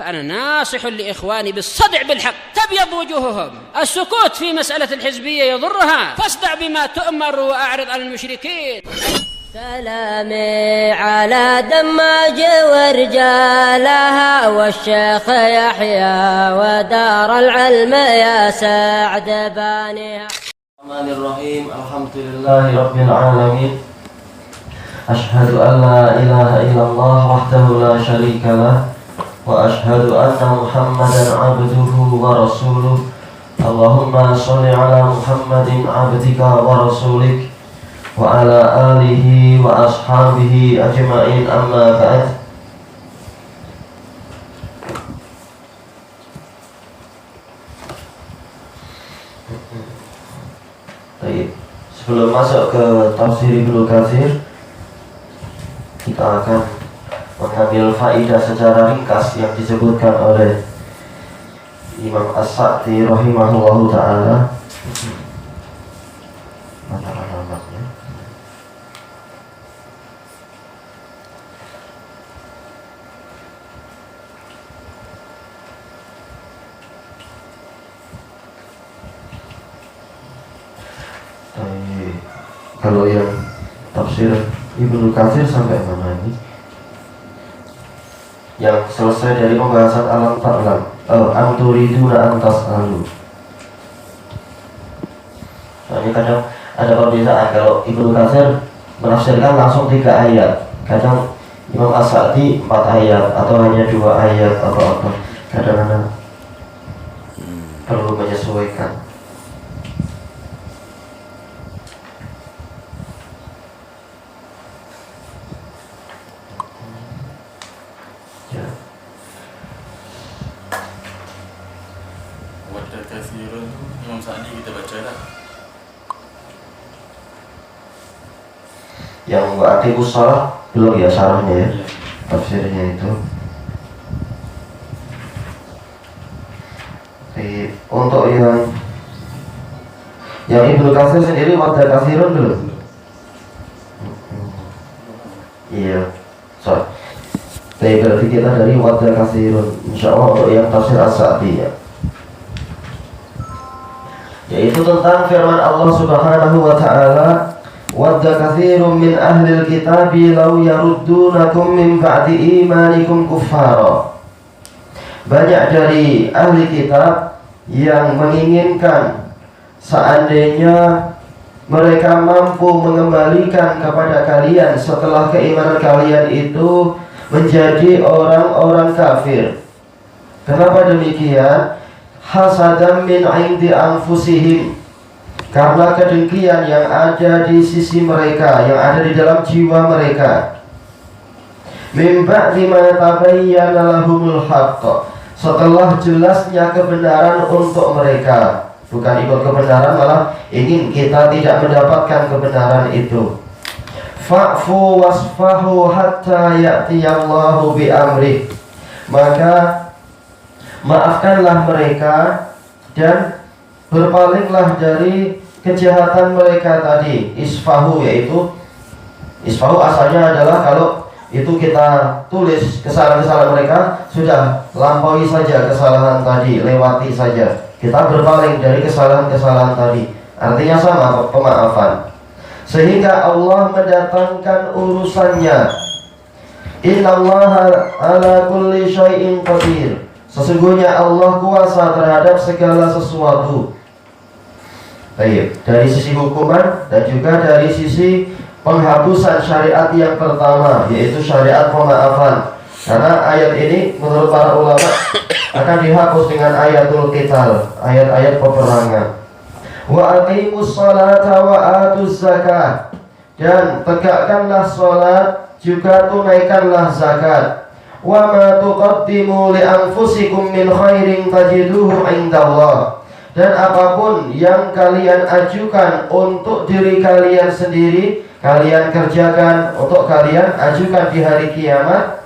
فأنا ناصح لإخواني بالصدع بالحق، تبيض وجوههم. السكوت في مسألة الحزبية يضرها، فاصدع بما تؤمر وأعرض عن المشركين. سلامي على دماج ورجالها والشيخ يحيى ودار العلم يا سعد بانيها. الرحمن الرحيم. الحمد لله رب العالمين. أشهد أن لا إله إلا الله وحده لا شريك له وأشهد أن محمدا عبده ورسوله. اللهم صل على محمد عبدك ورسولك وعلى آله وأصحابه أجمعين. أما بعد. Sebelum masuk ke tafsir Ibnu Katsir, kita akan mengambil faidah secara ringkas yang disebutkan oleh Imam As-Sa'di rahimahullahu ta'ala. Mana alamatnya? Kalau yang tafsir Ibnu Katsir sampai mana ini? Yang selesai dari pembahasan alam ta'lam. Anturiduna antas alu. Soalnya kadang ada perbedaan. Kalau Ibnu Katsir menafsirkan langsung 3 ayat, kadang Imam As-Sa'di 4 ayat atau hanya 2 ayat atau apa. Kadang-kadang perlu menyesuaikan. Yang wa'aqimus shalah belum ya syarahnya ya, tafsirnya itu. Untuk yang Ibnu Katsir sendiri wadda katsirun belum? Iya, sorry. Berarti kita dari wadda katsirun, insyaallah untuk yang tafsir As-Sa'di ya, yaitu tentang firman Allah Subhanahu wa ta'ala, wadda katsirun min ahlil kitabi law yaruddunakum min ba'di imanikum kuffara. Banyak dari ahli kitab yang menginginkan seandainya mereka mampu mengembalikan kepada kalian setelah keimanan kalian itu menjadi orang-orang kafir. Kenapa demikian? Hasadan min 'indi anfusihim, karena kedengkian yang ada di sisi mereka, yang ada di dalam jiwa mereka. Min ba'di ma tabayyana lahumul haqq, setelah jelasnya kebenaran untuk mereka. Bukan ikut kebenaran, malah ingin kita tidak mendapatkan kebenaran itu. Fa'fu wasfahu hatta ya'tiyallahu bi'amrih, maka maafkanlah mereka dan berpalinglah dari kejahatan mereka tadi. Isfahu, yaitu isfahu asalnya adalah kalau itu kita tulis kesalahan-kesalahan mereka, sudah lampaui saja kesalahan tadi, lewati saja. Kita berpaling dari kesalahan-kesalahan tadi, artinya sama, pemaafan. Sehingga Allah mendatangkan urusannya. Innallaha ala kulli syai'in qadir, sesungguhnya Allah kuasa terhadap segala sesuatu. Baik, dari sisi hukuman dan juga dari sisi penghapusan syariat yang pertama, yaitu syariat pemaafan. Karena ayat ini menurut para ulama akan dihapus dengan ayatul qital, ayat-ayat peperangan. Wa aqimus salata wa atuz zakah, dan tegakkanlah salat juga tunaikanlah zakat. Wa ma tuqaddimu li anfusikum min khairin tajiduhu indallah, dan apapun yang kalian ajukan untuk diri kalian sendiri, kalian kerjakan untuk kalian ajukan di hari kiamat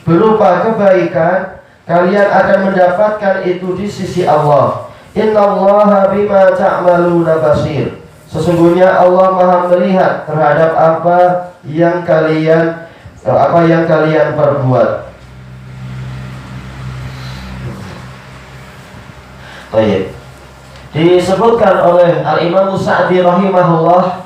berupa kebaikan, kalian akan mendapatkan itu di sisi Allah. Innallaha bima ta'maluna basir, sesungguhnya Allah Maha melihat terhadap apa yang kalian perbuat. Baik. Disebutkan oleh Al-Imam Sa'di rahimahullah,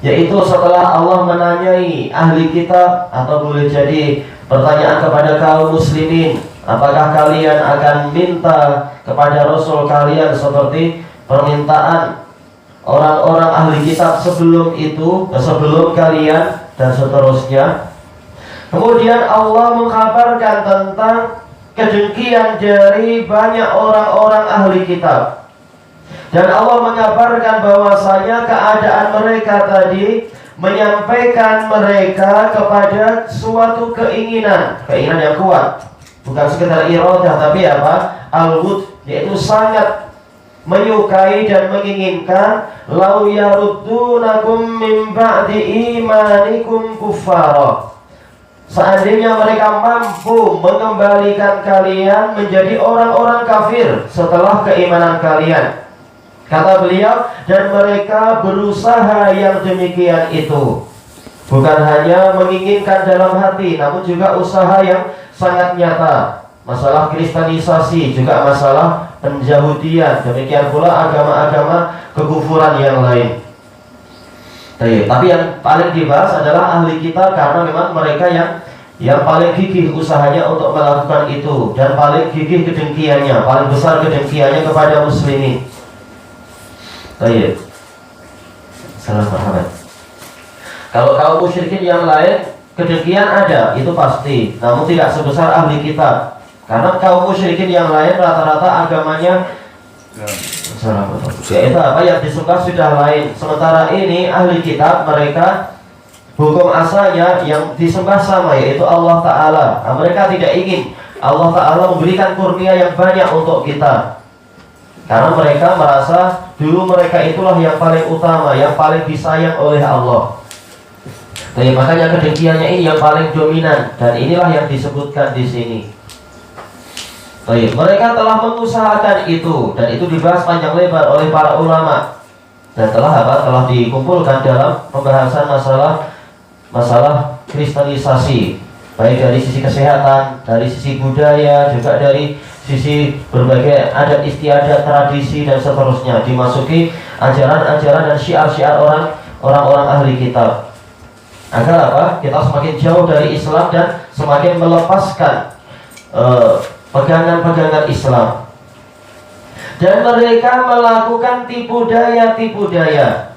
yaitu setelah Allah menanyai ahli kitab, atau boleh jadi pertanyaan kepada kaum muslimin, apakah kalian akan minta kepada Rasul kalian seperti permintaan orang-orang ahli kitab sebelum itu, sebelum kalian, dan seterusnya. Kemudian Allah mengkabarkan tentang kedengkian dari banyak orang-orang ahli kitab. Dan Allah mengabarkan bahwasanya keadaan mereka tadi menyampaikan mereka kepada suatu keinginan yang kuat, bukan sekedar iradah, tapi apa? Al-wud, yaitu sangat menyukai dan menginginkan, lau yaruddunakum min ba'di imanikum kuffara. Seandainya mereka mampu mengembalikan kalian menjadi orang-orang kafir setelah keimanan kalian. Kata beliau, dan mereka berusaha yang demikian itu. Bukan hanya menginginkan dalam hati, namun juga usaha yang sangat nyata. Masalah kristenisasi, juga masalah penjahudian, demikian pula agama-agama kekufuran yang lain. Tapi yang paling dibahas adalah ahli kitab, karena memang mereka yang paling gigih usahanya untuk melakukan itu, dan paling gigih kedengkiannya, paling besar kedengkiannya kepada muslimin. Salam marhaban. Kalau kaum musyrikin yang lain, kedengkian ada, itu pasti, namun tidak sebesar ahli kitab. Karena kaum musyrikin yang lain rata-rata agamanya yaitu apa yang disuka sudah lain. Sementara ini ahli kitab, mereka hukum asalnya yang disembah sama, yaitu Allah Ta'ala. Nah, mereka tidak ingin Allah Ta'ala memberikan kurnia yang banyak untuk kita, karena mereka merasa dulu mereka itulah yang paling utama, yang paling disayang oleh Allah. Jadi makanya kedengkiannya ini yang paling dominan, dan inilah yang disebutkan di sini. Baik, mereka telah mengusahakan itu, dan itu dibahas panjang lebar oleh para ulama, dan telah dikumpulkan dalam pembahasan masalah kristenisasi, baik dari sisi kesehatan, dari sisi budaya, juga dari sisi berbagai adat istiadat, tradisi, dan seterusnya, dimasuki ajaran-ajaran dan syiar-syiar orang-orang ahli kitab. Agar apa? Kita semakin jauh dari Islam dan semakin melepaskan pegangan-pegangan Islam. Dan mereka melakukan tipu daya.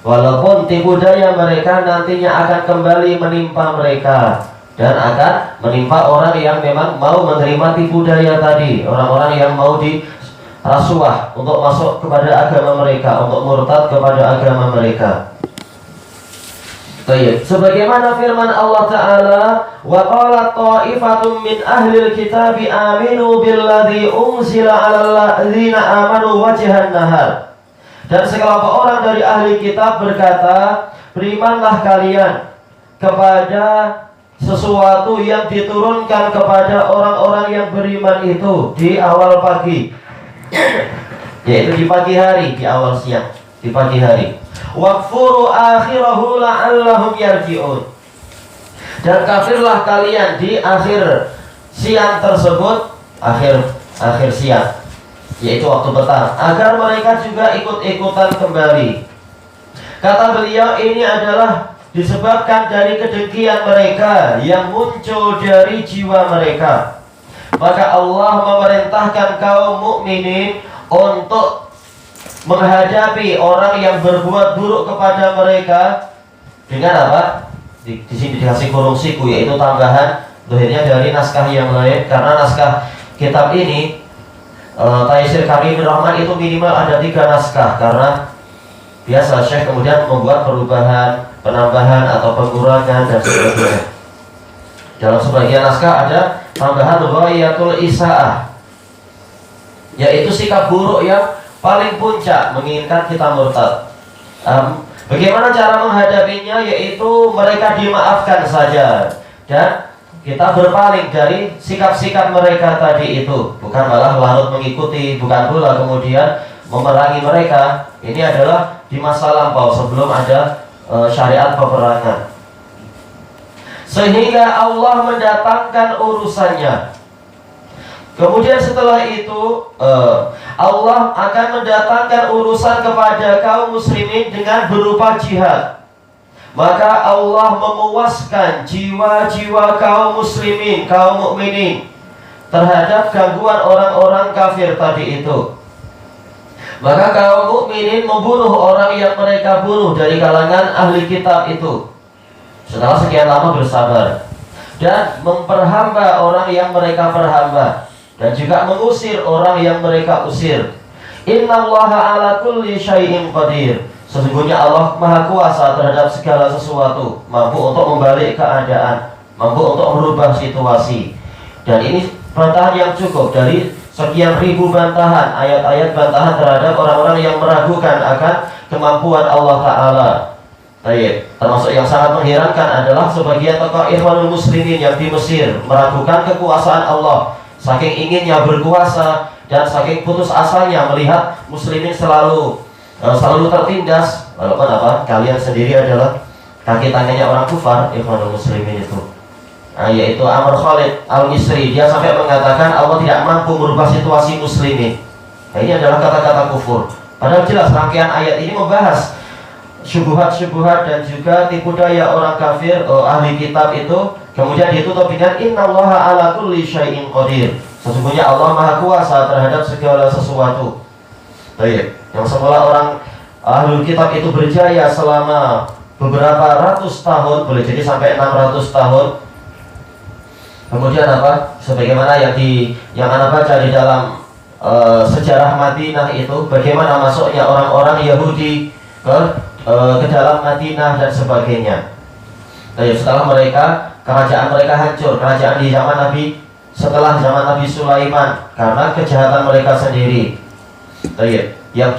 Walaupun tipu daya mereka nantinya akan kembali menimpa mereka, dan akan menimpa orang yang memang mau menerima tipu daya tadi, orang-orang yang mau dirasuah untuk masuk kepada agama mereka, untuk murtad kepada agama mereka. Baik, sebagaimana firman Allah Ta'ala, wa qalat ta'ifatun min ahlil kitabi aminu billadhi unzila 'alal ladzina amanu wajhan nahar. Dan sekelompok orang dari ahli kitab berkata, berimanlah kalian kepada sesuatu yang diturunkan kepada orang-orang yang beriman itu di awal pagi, yaitu di pagi hari, di awal siang, di pagi hari. Wakfuru akhirahu la'allahum yarji'un. Dan kafirlah kalian di akhir siang tersebut, akhir siang, yaitu waktu petang, agar mereka juga ikut-ikutan kembali. Kata beliau, ini adalah disebabkan dari kedengkian mereka yang muncul dari jiwa mereka. Maka Allah memerintahkan kaum mukminin untuk menghadapi orang yang berbuat buruk kepada mereka dengan apa? Di sini dikasih kurung siku, yaitu tambahan dohirnya dari naskah yang lain, karena naskah kitab ini Taisir Karimur Rahman itu minimal ada 3 naskah, karena biasa Syekh kemudian membuat perubahan, penambahan atau pengurangan dan sebagainya. Dalam sebagian naskah ada tambahan ghayatul isaah, yaitu sikap buruk yang paling puncak menginginkan kita murtad. Bagaimana cara menghadapinya? Yaitu mereka dimaafkan saja, dan kita berpaling dari sikap-sikap mereka tadi itu, bukan malah larut mengikuti, bukan pula kemudian memerangi mereka. Ini adalah di masa lampau sebelum ada syariat peperangan, sehingga Allah mendatangkan urusannya. Kemudian setelah itu Allah akan mendatangkan urusan kepada kaum muslimin dengan berupa jihad. Maka Allah memuaskan jiwa-jiwa kaum muslimin, kaum mukminin terhadap gangguan orang-orang kafir tadi itu. Maka kaum mukminin membunuh orang yang mereka bunuh dari kalangan ahli kitab itu. Setelah sekian lama bersabar dan memperhamba orang yang mereka perhamba, dan juga mengusir orang yang mereka usir. Innallaha ala kulli syai'in qadir. Sesungguhnya Allah Maha Kuasa terhadap segala sesuatu, mampu untuk membalik keadaan, mampu untuk merubah situasi. Dan ini bantahan yang cukup dari sekian ribu bantahan, ayat-ayat bantahan terhadap orang-orang yang meragukan akan kemampuan Allah Ta'ala. Termasuk yang sangat mengherankan adalah sebagian tokoh Ikhwanul Muslimin yang di Mesir meragukan kekuasaan Allah, saking inginnya berkuasa dan saking putus asanya melihat muslimin selalu tertindas. Walaupun kalian sendiri adalah kaki tangannya orang kufar, Ikhwanul Muslimin itu. Yaitu Amr Khalid Al-Misri, dia sampai mengatakan Allah tidak mampu merubah situasi muslimin. Ini adalah kata-kata kufur. Padahal jelas rangkaian ayat ini membahas syubhat-syubhat dan juga tipu daya orang kafir, ahli kitab itu. Kemudian ditutup dengan innallaha ala kulli syai'in qadir. Sesungguhnya Allah Maha Kuasa terhadap segala sesuatu. Yang semula orang ahlul kitab itu berjaya selama beberapa ratus tahun, boleh jadi sampai 600 tahun. Kemudian sebagaimana yang Anda baca di dalam sejarah Madinah itu, bagaimana masuknya orang-orang Yahudi ke dalam Madinah dan sebagainya. Setelah kerajaan mereka hancur, kerajaan di zaman Nabi, setelah zaman Nabi Sulaiman, karena kejahatan mereka sendiri. Yang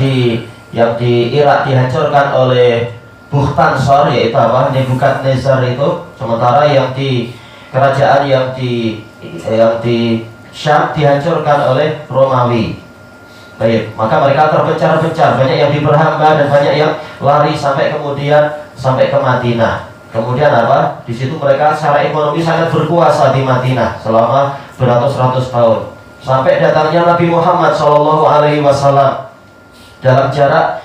di Irak dihancurkan oleh Bukhtansor, yaitu Nebukadnezar itu. Sementara yang di kerajaan yang di Syam dihancurkan oleh Romawi. Maka mereka terpencar-pencar, banyak yang diperhamba dan banyak yang lari sampai ke Madinah. Kemudian di situ mereka secara ekonomi sangat berkuasa di Madinah selama beratus-ratus tahun. Sampai datangnya Nabi Muhammad SAW. Dalam jarak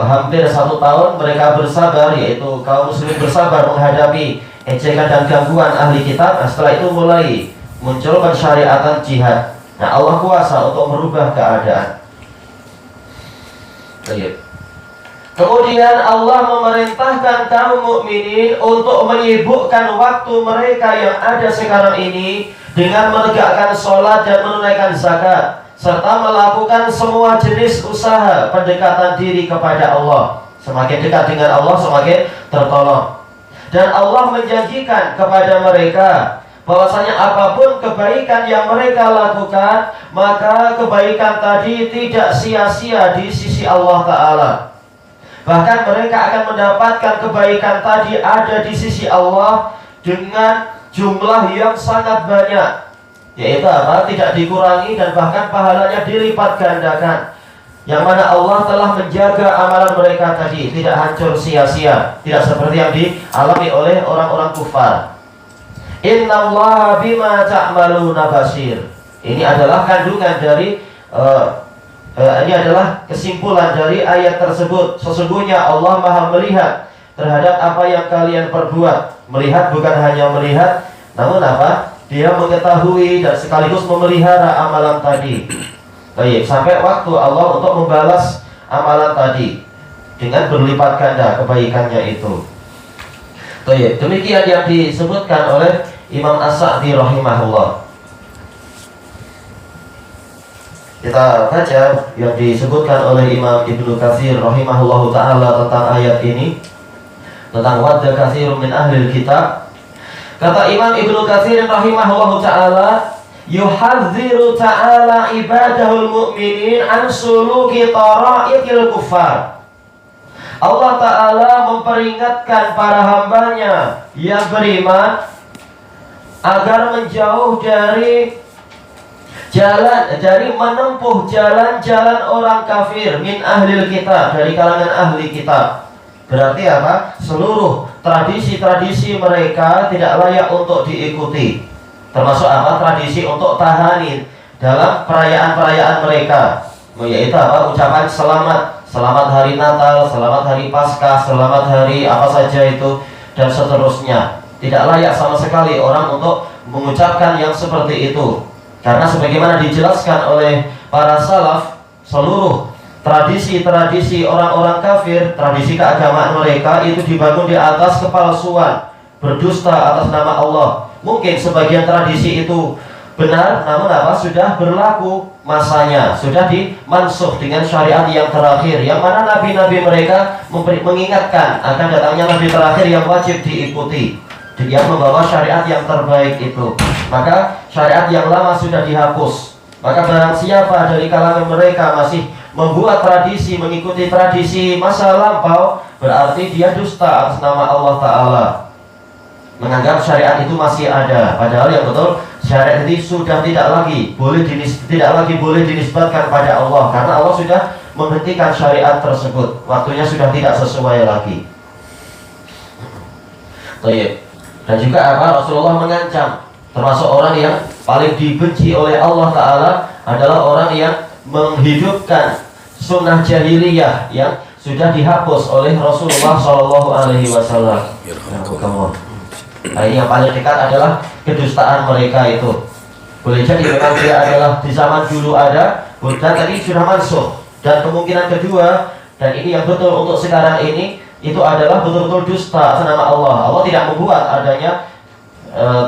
hampir 1 tahun mereka bersabar, yaitu kaum muslimin bersabar menghadapi ejekan dan gangguan ahli kitab. Setelah itu mulai muncul pensyariatan jihad. Allah kuasa untuk merubah keadaan. Kemudian Allah memerintahkan kaum mukminin untuk menyibukkan waktu mereka yang ada sekarang ini dengan menegakkan sholat dan menunaikan zakat, serta melakukan semua jenis usaha pendekatan diri kepada Allah. Semakin dekat dengan Allah, semakin tertolong. Dan Allah menjanjikan kepada mereka bahwasanya apapun kebaikan yang mereka lakukan, maka kebaikan tadi tidak sia-sia di sisi Allah Ta'ala. Bahkan mereka akan mendapatkan kebaikan tadi ada di sisi Allah dengan jumlah yang sangat banyak, yaitu tidak dikurangi dan bahkan pahalanya dilipat gandakan. Yang mana Allah telah menjaga amalan mereka tadi tidak hancur sia-sia, tidak seperti yang dialami oleh orang-orang kufar. Innallaha bima ta'maluna basir. Ini adalah kandungan dari ini adalah kesimpulan dari ayat tersebut. Sesungguhnya Allah Maha melihat terhadap apa yang kalian perbuat. Melihat bukan hanya melihat, namun Dia mengetahui dan sekaligus memelihara amalan tadi. Sampai waktu Allah untuk membalas amalan tadi dengan berlipat ganda kebaikannya itu. Demikian yang disebutkan oleh Imam As-Sa'di rahimahullah. Kita baca yang disebutkan oleh Imam Ibnu Katsir rahimahullahu ta'ala tentang ayat ini, tentang wadda katsirun min ahlil kitab. Kata Imam Ibnu Katsir rahimahullahu ta'ala, yuhadziru ta'ala ibadahul mu'minin an suluki tara'iqil kuffar. Allah Ta'ala memperingatkan para hambanya yang beriman agar menjauh dari menempuh jalan-jalan orang kafir min ahlil kitab, dari kalangan ahli kitab. Berarti seluruh tradisi-tradisi mereka tidak layak untuk diikuti. Termasuk tradisi untuk tahanin dalam perayaan-perayaan mereka, yaitu apa? Ucapan selamat hari Natal, selamat hari Paskah, selamat hari apa saja itu, dan seterusnya. Tidak layak sama sekali orang untuk mengucapkan yang seperti itu, karena sebagaimana dijelaskan oleh para salaf, seluruh tradisi-tradisi orang-orang kafir, tradisi keagamaan mereka itu dibangun di atas kepalsuan, berdusta atas nama Allah. Mungkin sebagian tradisi itu benar, namun apa? Sudah berlaku masanya, sudah dimansuh dengan syariat yang terakhir, yang mana nabi-nabi mereka mengingatkan akan datangnya nabi terakhir yang wajib diikuti, yang membawa syariat yang terbaik itu. Maka syariat yang lama sudah dihapus. Maka barang siapa dari kalangan mereka masih membuat tradisi, mengikuti tradisi masa lampau, berarti dia dusta atas nama Allah Ta'ala, menganggap syariat itu masih ada, padahal yang betul syariat ini sudah tidak lagi boleh dinisbatkan pada Allah, karena Allah sudah menghentikan syariat tersebut, waktunya sudah tidak sesuai lagi. Dan juga apa? Rasulullah mengancam, termasuk orang yang paling dibenci oleh Allah Ta'ala adalah orang yang menghidupkan sunnah jahiliyah yang sudah dihapus oleh Rasulullah SAW. Nah, ini yang paling dekat adalah kedustaan mereka itu. Boleh jadi memang dia adalah di zaman dulu ada, dan tadi sudah mansuh. Dan kemungkinan kedua, dan ini yang betul untuk sekarang ini, itu adalah betul-betul dusta atas nama Allah. Allah tidak membuat adanya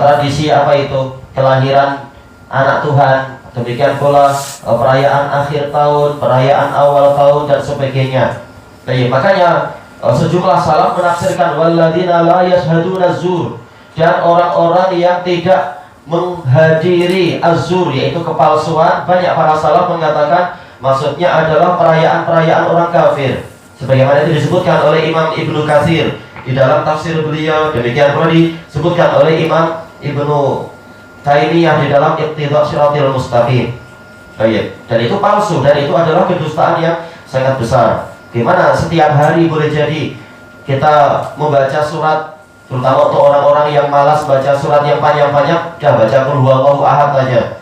tradisi apa itu, kelahiran anak Tuhan, demikian pula perayaan akhir tahun, perayaan awal tahun, dan sebagainya. Jadi makanya sejumlah salaf menafsirkan walladzina la yashhaduna zur, dan orang-orang yang tidak menghadiri az-zur, yaitu kepalsuan. Banyak para salaf mengatakan maksudnya adalah perayaan-perayaan orang kafir, sebagaimana itu disebutkan oleh Imam Ibnu Katsir di dalam tafsir beliau, demikian pula disebutkan oleh Imam Ibnu Taimiyah di dalam Iqtidha' Shirathil Mustaqim. Dan itu palsu, dan itu adalah kedustaan yang sangat besar. Gimana setiap hari boleh jadi kita membaca surat, terutama untuk orang-orang yang malas baca surat yang panjang-panjang, sudah baca Qul huwallahu ahad saja.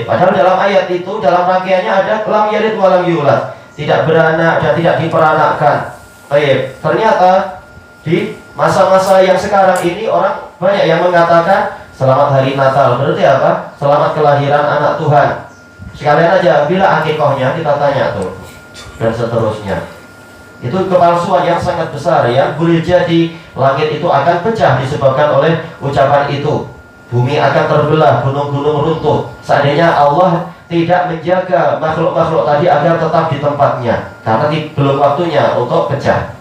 Padahal dalam ayat itu, dalam rangkaiannya ada lam yalid wa lam yulad, tidak beranak dan tidak diperanakkan. Ternyata di masa-masa yang sekarang ini orang banyak yang mengatakan selamat hari Natal, berarti apa? Selamat kelahiran anak Tuhan. Sekalian aja, bila akikohnya kita tanya tuh, dan seterusnya. Itu kepalsuan yang sangat besar, ya. Boleh jadi langit itu akan pecah disebabkan oleh ucapan itu. Bumi akan terbelah, gunung-gunung runtuh. Seandainya Allah tidak menjaga makhluk-makhluk tadi agar tetap di tempatnya, karena belum waktunya untuk pecah.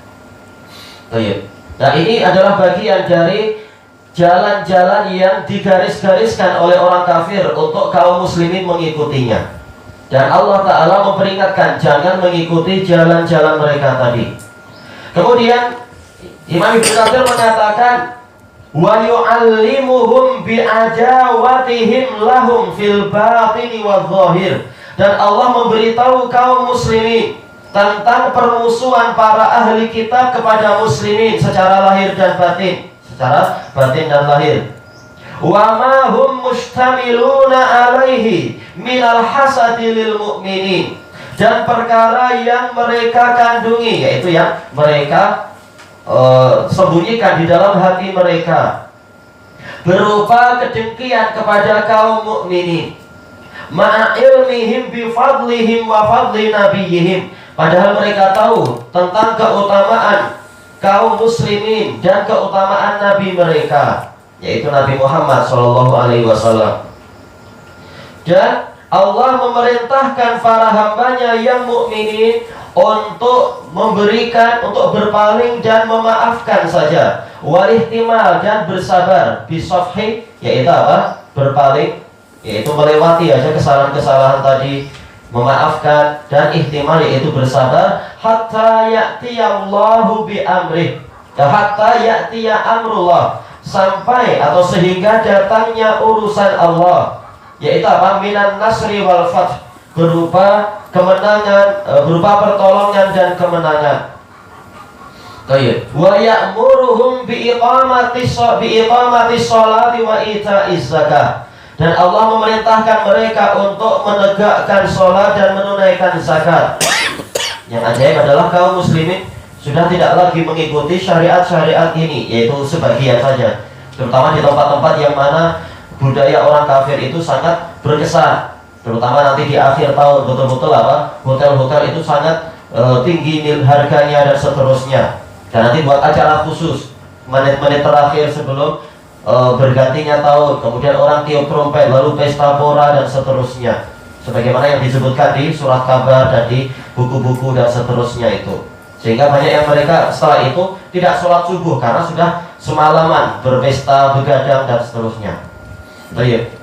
Nah, ini adalah bagian dari jalan-jalan yang digaris-gariskan oleh orang kafir untuk kaum muslimin mengikutinya. Dan Allah Ta'ala memperingatkan jangan mengikuti jalan-jalan mereka tadi. Kemudian Imam Ibnu Katsir mengatakan wa yu'allimuhum bi'adawatihim lahum fil batini wadh dhahir, dan Allah memberitahu kaum muslimin tentang permusuhan para ahli kitab kepada muslimin secara lahir dan batin, secara batin dan lahir. Wa ma hum mustamiluna alaihi minal hasadi lil mu'minin, dan perkara yang mereka kandungi, yaitu yang mereka sembunyikan di dalam hati mereka, berupa kedengkian kepada kaum mukminin, ma'a ilmihim bi fadlihim wa fadli nabiyihim, padahal mereka tahu tentang keutamaan kaum muslimin dan keutamaan nabi mereka, yaitu Nabi Muhammad SAW. Dan Allah memerintahkan para hambanya yang mukminin untuk memberikan, untuk berpaling dan memaafkan saja, walihtimal, dan bersabar, bisofhi, yaitu apa? Berpaling, yaitu melewati aja kesalahan-kesalahan tadi, memaafkan, dan ihtimal, yaitu bersabar, hatta ya'tiyallahu bi amrih, hatta ya'tiya amrullah, sampai atau sehingga datangnya urusan Allah, yaitu apa? Minan nasri wal fath, berupa kemenangan, berupa pertolongan dan kemenangan. Wa ya'muruhum bi iqamati sholati wa ita'iz zakah, Dan Allah memerintahkan mereka untuk menegakkan sholat dan menunaikan zakat. Yang ajaib adalah kaum muslimin sudah tidak lagi mengikuti syariat-syariat ini, yaitu sebagian saja. Terutama di tempat-tempat yang mana budaya orang kafir itu sangat berkesan. Terutama nanti di akhir tahun, betul-betul hotel-hotel itu sangat tinggi harganya dan seterusnya. Dan nanti buat acara khusus menit-menit terakhir sebelum bergantinya tahun, kemudian orang tiup trompet, lalu pesta pora dan seterusnya, sebagaimana yang disebutkan di surat kabar dan di buku-buku dan seterusnya itu. Sehingga banyak yang mereka setelah itu tidak sholat subuh karena sudah semalaman berpesta, begadang dan seterusnya. Baik.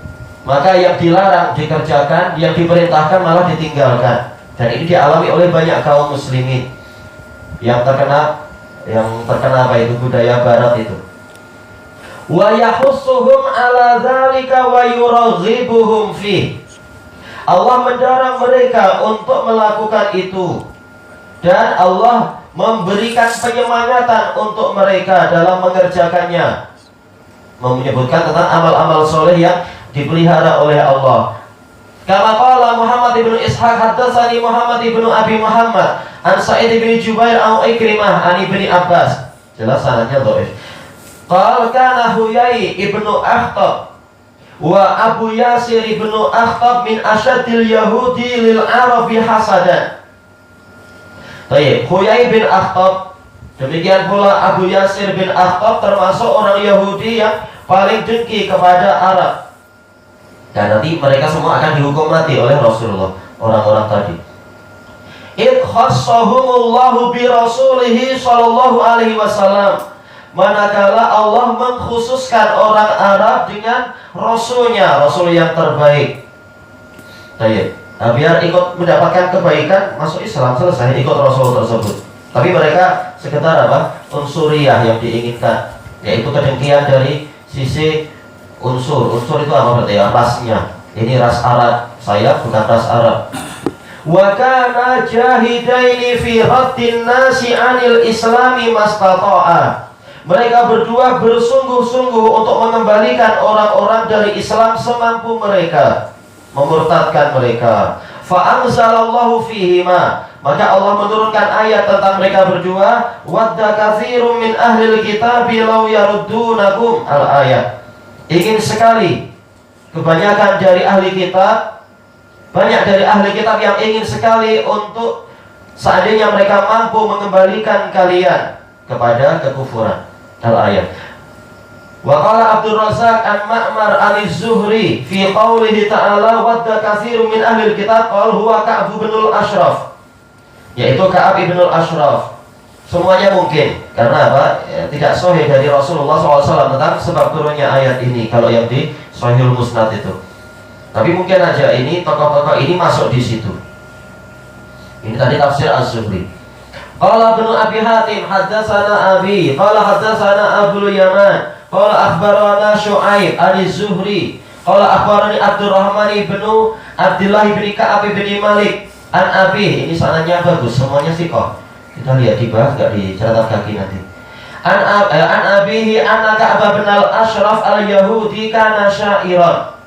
Maka yang dilarang dikerjakan, yang diperintahkan malah ditinggalkan. Dan ini dialami oleh banyak kaum muslimin yang terkena apa itu budaya barat itu. Wa yahussuhum ala dzalika wa yuraghibuhum fi. Allah mendorong mereka untuk melakukan itu, dan Allah memberikan penyemangatan untuk mereka dalam mengerjakannya, menyebutkan tentang amal-amal soleh yang dipelihara oleh Allah. Kama qala Muhammad ibn Ishaq haddatsani Muhammad ibn Abi Muhammad an Sa'id ibn Jubair an Ikrimah an Ibni Abbas. Jelas sanadnya dhaif. Qala kana Huyai ibnu Akhtab wa Abu Yasir ibnu Akhtab min asyadil Yahudi lil Arabi hasadan. Baik, Huyai bin Akhtab, demikian pula Abu Yasir bin Akhtab termasuk orang Yahudi yang paling dengki kepada Arab. Dan nanti mereka semua akan dihukum mati oleh Rasulullah, orang-orang tadi. Id khassahumullahu bi rasulihi sallallahu alaihi wasallam. Manakala Allah mengkhususkan orang Arab dengan Rasulnya, Rasul yang terbaik. Baik, biar ikut mendapatkan kebaikan, masuk Islam, selesai, ikut Rasul tersebut. Tapi mereka sekedar unsuriyah yang diinginkan, yaitu kedengkian dari sisi unsur. Unsur itu apa berarti ya? Rasnya. Ini ras Arab, saya bukan ras Arab. Wa kana jahidaini fi raddin nasi 'anil islami mastata'a. Mereka berdua bersungguh-sungguh untuk mengembalikan orang-orang dari Islam semampu mereka, memurtadkan mereka. Fa anzalallahu fihima, maka Allah menurunkan ayat tentang mereka berdua. Wadda katsirun min ahlil kitabi law yaruddunakum, al-ayat. Ingin sekali kebanyakan dari ahli kitab, banyak dari ahli kitab yang ingin sekali untuk seandainya mereka mampu mengembalikan kalian kepada kekufuran. Al-ayat. Wa qala Abdul Razzaq an Ma'mar al-Zuhri fi qawlihi ta'ala wadda katsirun min ahli kitab qala huwa Ka'b bin al-Ashraf, yaitu Ka'ab bin al-Ashraf. Semuanya mungkin, karena apa? Ya, tidak sahih dari Rasulullah SAW tentang sebab turunnya ayat ini kalau yang di Sahihul Musnad itu. Tapi mungkin aja ini tokoh-tokoh ini masuk di situ. Ini tadi tafsir Az-Zuhri. Qala Ibnu Abi Hatim haddatsana Abi, qala haddatsana Abdul Yaman, qala akhbarana Syu'aib az-Zuhri, qala akhbarani Abdurrahman bin Abdullah bin Ka'ab bin Malik an Abi. Ini sanadnya bagus, semuanya siqah. Kita lihat di bawah, enggak di catatan kaki nanti. An Abihi anna Ka'ab bin al-Ashraf al-Yahudi kana sya'iran.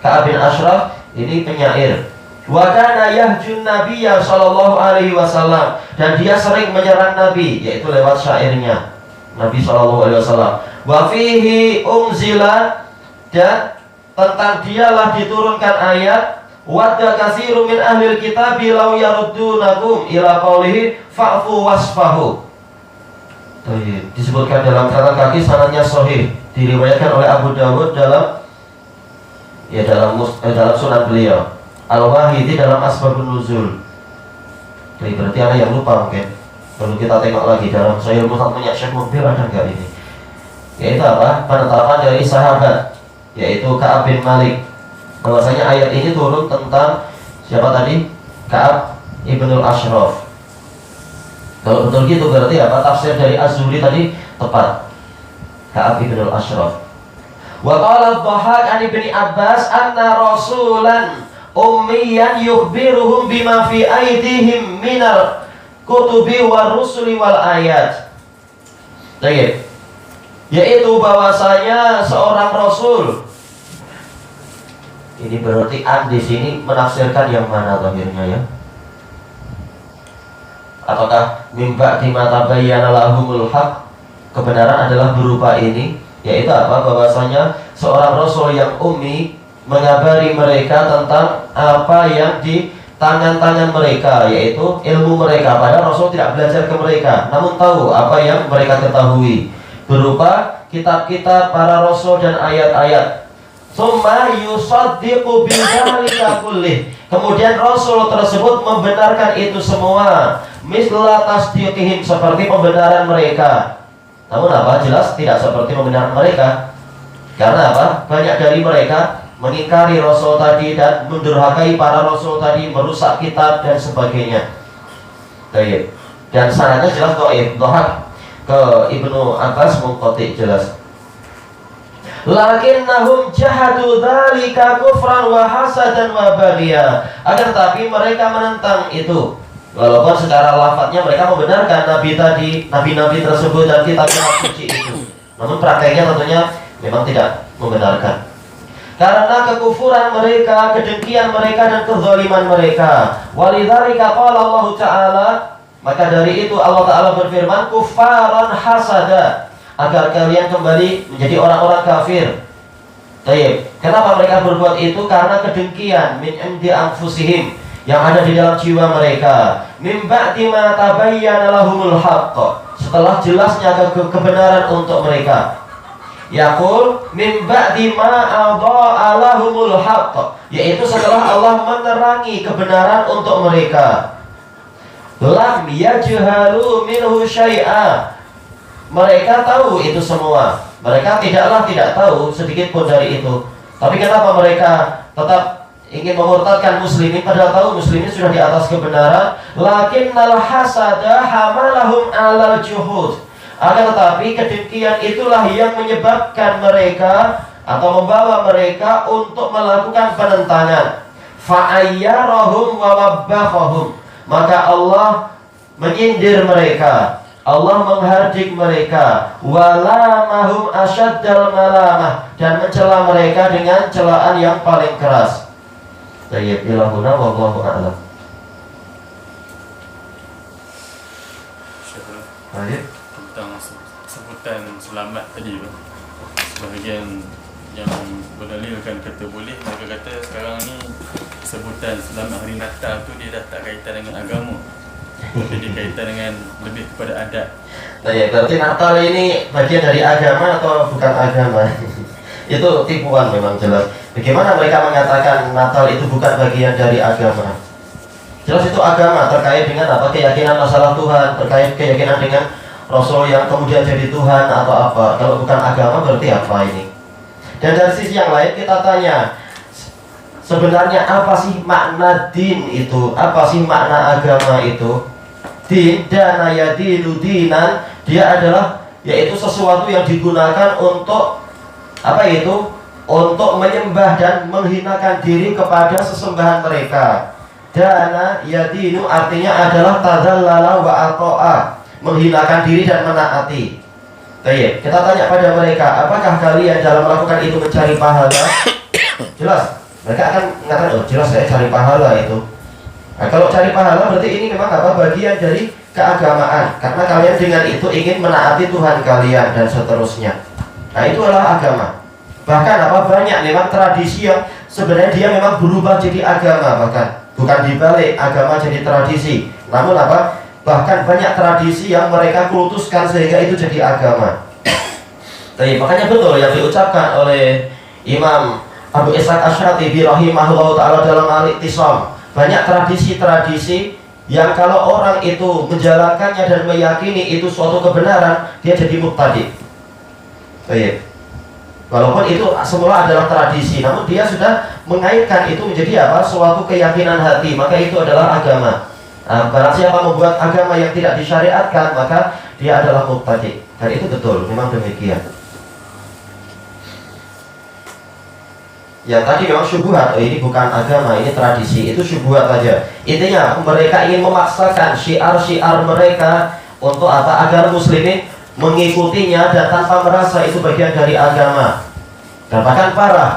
Ka'ab bin Ashraf ini penyair. Wa kana yahjun nabiyya sallallahu alaihi wasallam, dan dia sering menyerang Nabi, yaitu lewat syairnya Nabi sallallahu alaihi wasallam. Wa fihi unzila, dan tentang dialah diturunkan ayat wadda katsirun min ahlil kitabi law yaruddunakum ila qaulihi fa'fu wasfahu. Disebutkan dalam catatan kaki, sanadnya sahih, diriwayatkan oleh Abu Dawud dalam sunan beliau. Al-Wahidi dalam Asbabun Nuzul. Jadi berarti ada yang lupa mungkin. Perlu kita tengok lagi dalam Sahih Musnad punya Syekh Mubir ada enggak ini? Yaitu apa? Penetapan dari sahabat, yaitu Ka'ab bin Malik. Bahwasanya ayat ini turun tentang siapa tadi? Ka'ab ibnul Ashraf. Kalau betul gitu berarti apa? Tafsir dari Az-Zuhri tadi tepat. Ka'ab ibnul Ashraf. Wa qala Dhahak an Ibni Abbas anna rasulan ummiyan yukhbiruhum bima fi aydihim minal kutubi war rusuli wal ayat. Yaitu bahwasanya seorang rasul Ini berarti an di sini menafsirkan yang mana zahirnya ya? Ataukah mimba di mata bayyana lahumul haq, kebenaran adalah berupa ini, yaitu apa? Bahwasanya seorang rasul yang ummi mengabari mereka tentang apa yang di tangan-tangan mereka, yaitu ilmu mereka. Padahal rasul tidak belajar ke mereka, namun tahu apa yang mereka ketahui berupa kitab-kitab para rasul dan ayat-ayat. Summa yusaddiqu bidzalika kullih. Kemudian rasul tersebut membenarkan itu semua, misla tasdiqihim, seperti pembenaran mereka. Namun apa? Jelas tidak seperti pembenaran mereka. Karena apa? Banyak dari mereka mengingkari rasul tadi dan mendurhakai para rasul tadi, merusak kitab dan sebagainya. Baik. Dan sanadnya jelas dhaif, dhahak ke Ibnu Abbas munqati jelas. Lakinnahum jahadu dzalika kufran wa hasadan wa baghiya. Akan tapi mereka menentang itu. Walaupun secara lafadznya mereka membenarkan nabi tadi, nabi-nabi tersebut dan kitab-kitab suci itu. Namun prakteknya tentunya memang tidak membenarkan. Karena kekufuran mereka, kedengkian mereka dan kezaliman mereka. Walidzalika qala Allah Ta'ala, maka dari itu Allah Ta'ala berfirman, kufaran hasada, agar kalian kembali menjadi orang-orang kafir. Baik. Kenapa mereka berbuat itu? Karena kedengkian min indi anfusihim, yang ada di dalam jiwa mereka. Min ba'di ma tabayyana lahumul haqq, setelah jelasnya kebenaran untuk mereka. Yaqul min ba'di ma adha'a lahumul haqq, yaitu setelah Allah menerangi kebenaran untuk mereka. Lam yajhalu minhu syai'a, mereka tahu itu semua. Mereka tidaklah tidak tahu sedikit pun dari itu. Tapi kenapa mereka tetap ingin memurtadkan muslimin padahal tahu muslimin sudah di atas kebenaran? Lakinnal hasada hamalahum 'alal juhud. Akan tetapi kedengkian itulah yang menyebabkan mereka atau membawa mereka untuk melakukan penentangan. Fa'ayyarahum wa wabbahum, maka Allah menyindir mereka, Allah menghardik mereka, walamahum asyaddal malamah, dan mencela mereka dengan celaan yang paling keras. Tayyib ilahuna wallahu a'lam. Baik. Tentang sebutan selamat tadi, sebahagian yang berdalilkan kata boleh, mereka kata sekarang ni sebutan selamat hari Natal tu dia dah tak kaitan dengan agama, tapi dia kaitan dengan lebih kepada adat. Nah ya, berarti Natal ini bagian dari agama atau bukan agama? Itu tipuan memang jelas. Bagaimana mereka mengatakan Natal itu bukan bagian dari agama? Jelas itu agama, terkait dengan apa? Keyakinan masalah Tuhan, terkait keyakinan dengan Rasul yang kemudian jadi Tuhan atau apa. Kalau bukan agama berarti apa ini? Dan dari sisi yang lain kita tanya, sebenarnya apa sih makna din itu? Apa sih makna agama itu? Din, dana ya dinu dinan, dia adalah yaitu sesuatu yang digunakan untuk apa itu? Untuk menyembah dan menghinakan diri kepada sesembahan mereka. Dana ya dinu artinya adalah tadzallala wa ata'a, menghinakan diri dan menaati. Baik, kita tanya pada mereka, apakah kalian dalam melakukan itu mencari pahala? Jelas, mereka akan mengatakan, oh jelas saya cari pahala itu. Nah, kalau cari pahala berarti ini memang apa? Bagian dari keagamaan, karena kalian dengan itu ingin menaati Tuhan kalian dan seterusnya. Nah itu adalah agama. Bahkan apa? Banyak memang tradisi yang sebenarnya dia memang berubah jadi agama, bahkan bukan dibalik agama jadi tradisi. Namun apa? Bahkan banyak tradisi yang mereka kultuskan sehingga itu jadi agama. Tapi makanya betul yang diucapkan oleh Imam Abu Ishaq Asy-Syatibi rahimahullah ta'ala dalam Al-I'tisam. Banyak tradisi-tradisi yang kalau orang itu menjalankannya dan meyakini itu suatu kebenaran, dia jadi mubtadi'. Baik. Walaupun itu semula adalah tradisi, namun dia sudah mengaitkan itu menjadi apa? Suatu keyakinan hati, maka itu adalah agama. Nah, barang siapa membuat agama yang tidak disyariatkan, maka dia adalah mubtadi'. Dan itu betul, memang demikian. Yang tadi memang syubhat, oh ini bukan agama, ini tradisi, itu syubhat saja. Intinya mereka ingin memaksakan syiar-syiar mereka untuk apa? Agar muslimin mengikutinya dan tanpa merasa itu bagian dari agama. Dan bahkan para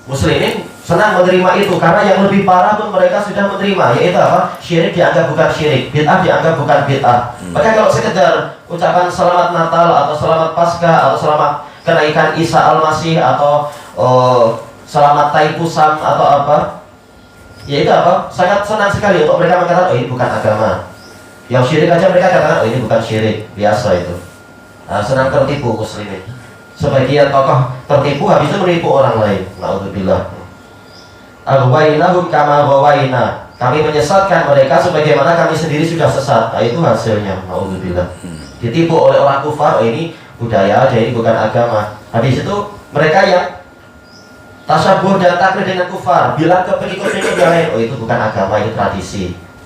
muslimin senang menerima itu, karena yang lebih parah pun mereka sudah menerima, yaitu apa? Syirik dianggap bukan syirik, bid'ah dianggap bukan bid'ah. Maka kalau sekedar ucapan selamat Natal atau selamat Paskah atau selamat kenaikan Isa Al-Masih atau selamat Taipusam atau apa, yaitu apa? Sangat senang sekali untuk mereka mengatakan, oh ini bukan agama. Yang syirik aja mereka katakan, oh ini bukan syirik, biasa itu. Senang tertipu muslimin. Sebagian tokoh tertipu habis itu menipu orang lain. Na'udzubillah. Aghwainahum kama ghawaina. Kami menyesatkan mereka sebagaimana kami sendiri sudah sesat. Nah, itu hasilnya. Na'udzubillah. Ditipu oleh orang kufar, oh ini budaya aja, ini bukan agama. Habis itu mereka yang tasabuh dan taklid dengan kufar bilang ke pengikut-pengikut yang lain, oh itu bukan agama, itu tradisi.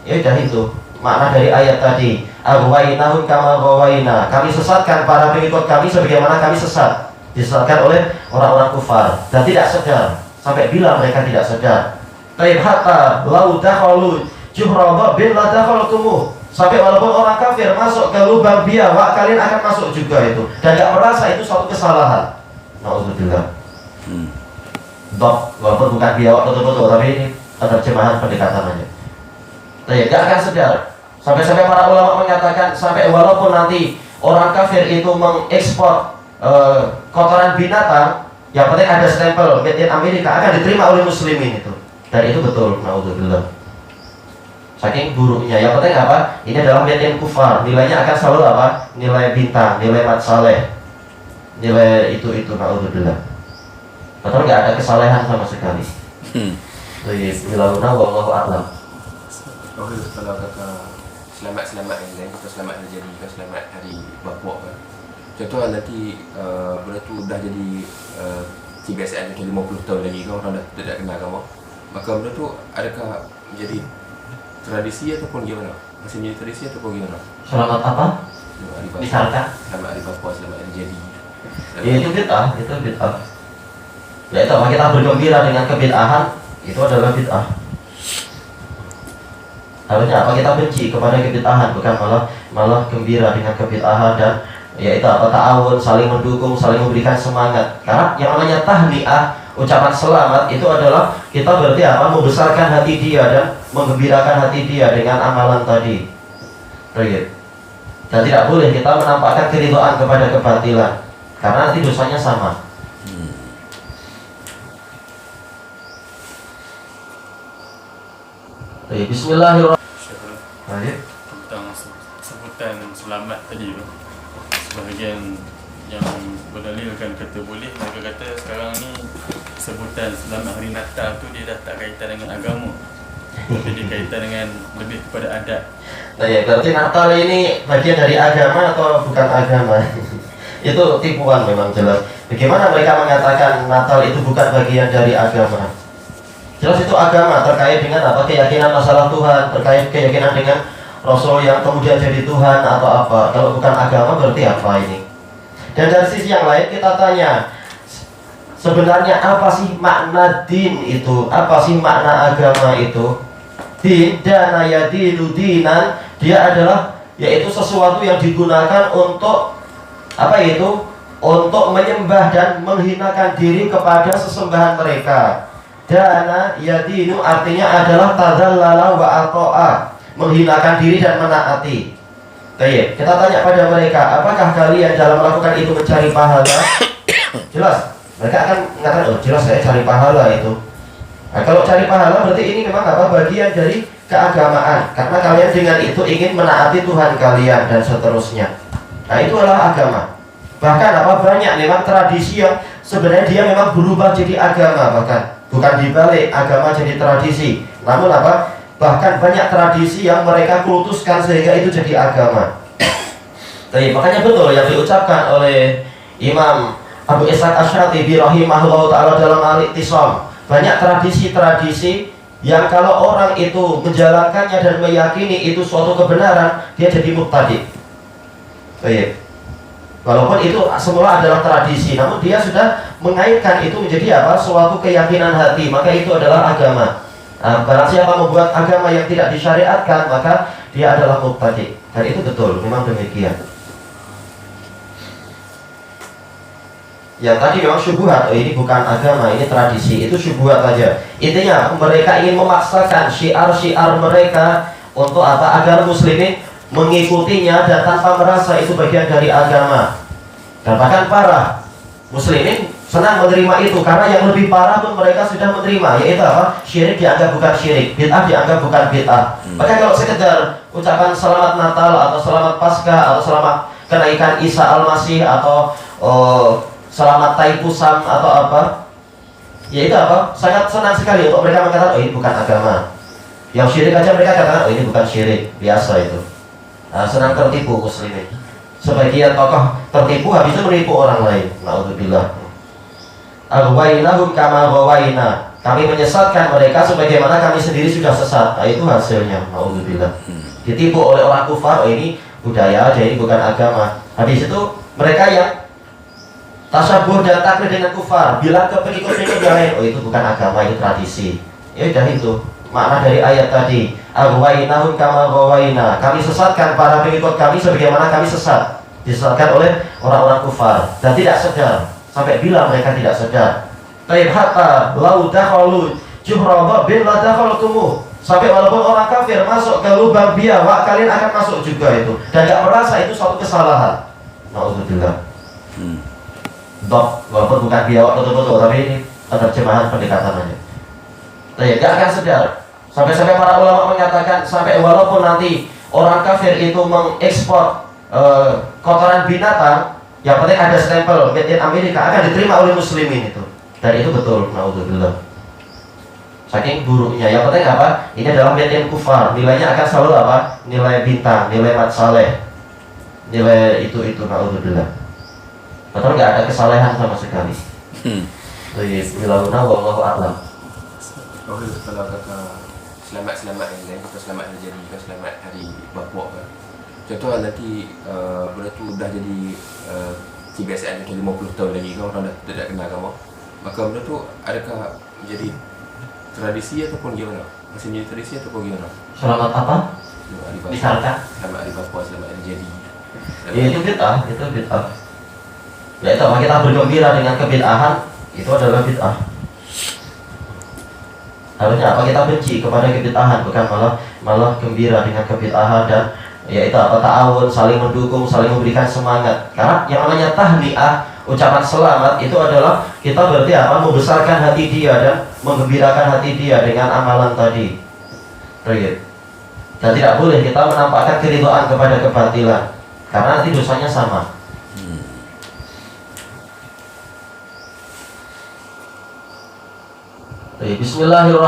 Ya udah, itu makna dari ayat tadi. Aghwainahum kama ghawaina. Kami sesatkan para pengikut kami sebagaimana kami sesat. Disesatkan oleh orang-orang kufar dan tidak sadar. Sampai bila mereka tidak sadar. Taib hatta lau dakhalu juhra dhabbin la dakhaltumuh. Sampai walaupun orang kafir masuk ke lubang biawak, kalian akan masuk juga itu. Dan gak merasa itu suatu kesalahan. Na'udzubillah. Dok, walaupun bukan biawak betul-betul, tapi ini penerjemahan pendekatan aja. Taib, gak akan sadar. Sampai-sampai para ulama mengatakan, sampai walaupun nanti orang kafir itu mengekspor kotoran binatang, yang penting ada stempel made in Amerika, akan diterima oleh muslimin itu. Dan itu betul, na'udzubillah. Saking buruknya. Yang penting apa? Ini adalah made in kufar. Nilainya akan selalu apa? Nilai bintang, nilai mat saleh, nilai itu na'udzubillah. Padahal nggak ada kesalehan sama sekali. Bismillahirrahmanirrahim. Wallahu a'lam. Oke, kalau kata selamat yang lain, kita selamat hari jadi, kita selamat hari bapa kan. Contoh nanti benda tu dah jadi kebiasaan macam 50 tahun lagi kan, orang dah tidak kenal kamu, maka benda tu adakah menjadi tradisi ataupun gimana? Masih menjadi tradisi ataupun gimana? Selamat apa? Misalkan selamat hari bapa, selamat hari jadi. Ya, itu bid'ah, itu bid'ah. Ya itu, kita bergembira dengan kebid'ahan, itu adalah bid'ah. Harusnya apa? Kita benci kepada kebid'ahan, bukan malah gembira dengan kebid'ahan. Dan yaitu apa? Ta'awun, saling mendukung, saling memberikan semangat. Karena yang namanya tahniah, ucapan selamat, itu adalah kita berarti apa? Membesarkan hati dia dan menggembirakan hati dia dengan amalan tadi. Dan tidak boleh kita menampakkan keridhaan kepada kebatilan, karena nanti dosanya sama. Bismillahirrahmanirrahim. Tentang sebutan selamat tadi tu, sebahagian yang berdalilkan kata boleh, mereka kata sekarang ni sebutan selamat hari Natal tu dia dah tak kaitan dengan agama, tapi dia kaitan dengan lebih kepada adat. Ya, berarti Natal ini bagian dari agama atau bukan agama? Itu tipuan memang jelas. Bagaimana mereka mengatakan Natal itu bukan bagian dari agama? Jelas itu agama, terkait dengan apa? Keyakinan masalah Tuhan, terkait keyakinan dengan Rasul yang kemudian jadi Tuhan atau apa. Kalau bukan agama berarti apa ini? Dan dari sisi yang lain kita tanya, sebenarnya apa sih makna din itu? Apa sih makna agama itu? Din, dana ya dinu dinan, dia adalah yaitu sesuatu yang digunakan untuk apa itu? Untuk menyembah dan menghinakan diri kepada sesembahan mereka. Dana yadinu artinya adalah tadzallala wa ata'a, menghinakan diri dan menaati. Baik, kita tanya pada mereka, apakah kalian dalam melakukan itu mencari pahala? Jelas, mereka akan mengatakan, oh jelas saya cari pahala itu. Nah, kalau cari pahala berarti ini memang apa? Bagian dari keagamaan, karena kalian dengan itu ingin menaati Tuhan kalian dan seterusnya. Nah, itu adalah agama. Bahkan apa? Banyak memang tradisi yang sebenarnya dia memang berubah jadi agama, bahkan bukan dibalik agama jadi tradisi. Namun apa? Bahkan banyak tradisi yang mereka kultuskan sehingga itu jadi agama. Jadi makanya betul yang diucapkan oleh Imam Abu Ishaq Asy-Syatibi rahimahullah ta'ala dalam Al-I'tisam. Banyak tradisi-tradisi yang kalau orang itu menjalankannya dan meyakini itu suatu kebenaran, dia jadi mubtadi'. Baik. Walaupun itu semula adalah tradisi, namun dia sudah mengaitkan itu menjadi apa? Suatu keyakinan hati, maka itu adalah agama. Nah, barang siapa membuat agama yang tidak disyariatkan, maka dia adalah mubtadi'. Dan itu betul, memang demikian. Yang tadi memang syubhat, ini bukan agama, ini tradisi, itu syubhat aja. Intinya mereka ingin memaksakan syiar-syiar mereka untuk apa? Agar muslimin mengikutinya dan tanpa merasa itu bagian dari agama. Dan bahkan para muslimin senang menerima itu, karena yang lebih parah pun mereka sudah menerima, yaitu apa? Syirik dianggap bukan syirik, bid'ah dianggap bukan bid'ah. Maka kalau sekedar ucapan selamat Natal atau selamat Paskah atau selamat kenaikan Isa Al-Masih atau selamat Taipusam atau apa, ya itu apa? Sangat senang sekali untuk mereka mengatakan, oh ini bukan agama. Yang syirik aja mereka katakan, oh ini bukan syirik, biasa itu. Nah, senang tertipu muslimin. Sebagian tokoh tertipu habis itu menipu orang lain. Na'udzubillah. Aghwainahum kama ghawaina. Kami menyesatkan mereka sebagaimana kami sendiri sudah sesat. Nah, itu hasilnya. Na'udzubillah. Ditipu oleh orang kufar, oh ini budaya aja, ini bukan agama. Habis itu mereka yang tasabuh dan taklid dengan kufar bilang ke pengikut-pengikut yang lain, oh itu bukan agama, itu tradisi. Ya udah, itu makna dari ayat tadi. Aghwainahum kama ghawaina. Kami sesatkan para pengikut kami sebagaimana kami sesat. Disesatkan oleh orang-orang kufar dan tidak sadar. Sampai bila mereka tidak sadar. Taib hatta lau dakhalu juhra bin la dakhaltumuh. Sampai walaupun orang kafir masuk ke lubang biawak, kalian akan masuk juga itu. Dan tidak merasa itu suatu kesalahan. Na'udzubillah. Dok, walaupun bukan biawak betul-betul, tapi ini penerjemahan pendekatannya. Tapi tidak akan sedar. Sampai-sampai para ulama menyatakan, sampai walaupun nanti orang kafir itu mengekspor kotoran binatang, yang penting ada stempel made in Amerika, akan diterima oleh muslimin itu. Dan itu betul, na'udzubillah. Saking buruknya. Yang penting apa? Ini adalah made in kufar. Nilainya akan selalu apa? Nilai bintang, nilai mat saleh, nilai itu na'udzubillah. Padahal nggak ada kesalehan sama sekali. Bismillahirrahmanirrahim. Wallahu a'lam. Oke, kalau kata selamat yang lain, kita selamat hari jadi, kita selamat hari Bapak kan. Contoh nanti benda tu dah jadi kebiasaan macam 50 tahun lagi kan, orang dah tidak kenal kamu. Maka benda tu adakah menjadi tradisi ataupun gimana? Masih menjadi tradisi ataupun gimana? Selamat apa? Misalkan selamat hari Bapak, selamat hari jadi. Ya, itu bid'ah, itu bid'ah. Ya itu, kita bergembira dengan kebid'ahan, itu adalah bid'ah. Harusnya apa? Kita benci kepada kebid'ahan, bukan malah gembira dengan kebid'ahan. Dan ya itu apa? Ta'awun, saling mendukung, saling memberikan semangat. Karena yang namanya tahniah, ucapan selamat, itu adalah kita berarti apa? Membesarkan hati dia dan menggembirakan hati dia dengan amalan tadi. Dan tidak boleh kita menampakkan keridhaan kepada kebatilan, karena nanti dosanya sama. Bismillahirrahmanirrahim.